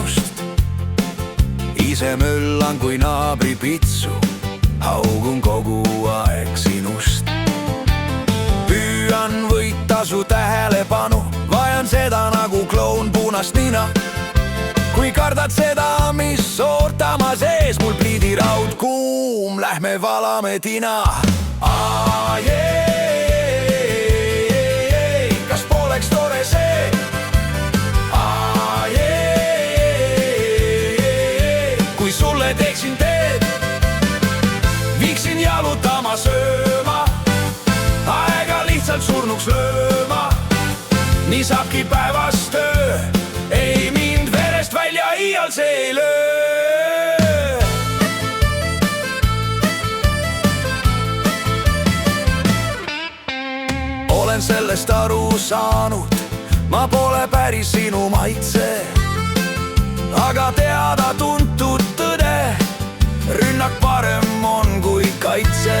sinust. Ise möllan kui naabri pitsu, haugun kogu aeg sinust. Püüan võita su tähelepanu, vajan seda nagu kloun punast nina. Kui kardad seda, mis ootama sees, mul pliidiraud kuum, lähme valame tina. Kas poleks tore see? Kui sulle teeksin teed, viiksin jalutama sööma, aega lihtsalt surnuks lööma. Nii saabki päevast töö, ei mind verest välja iial see ei löö. Olen sellest aru saanud, ma pole päris sinu maitse, aga teada-tuntud tõde, rünnak parem on kui kaitse.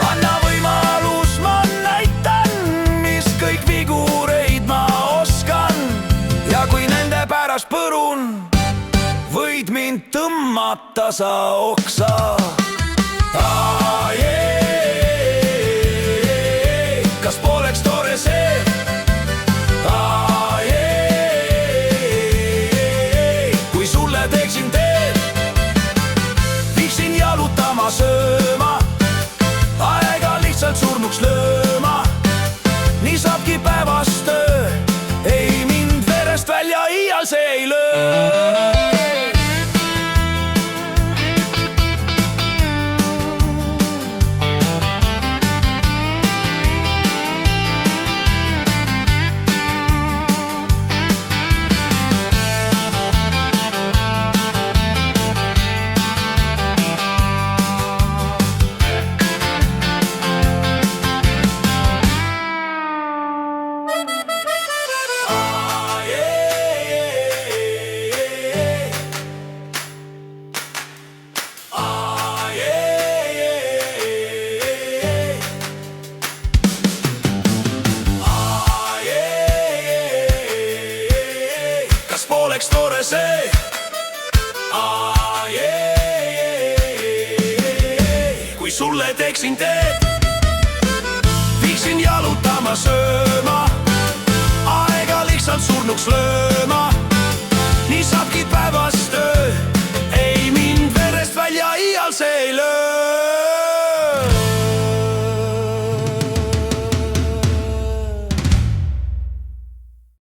Anna võimalus, ma näitan, mis kõik vigureid ma oskan, ja kui nende pärast põrun, võid mind tõmmata sa oksa. Kas poleks tore see? Kui sulle teeksin teed, viiksin jalutama sööma, aega lihtsalt surnuks lööma. Nii saabki päevast töö, ei mind verest välja iial see ei löö. Poleks tore see? Kui sulle teeksin teed, viiksin jalutama sööma, aega lihtsalt surnuks lööma.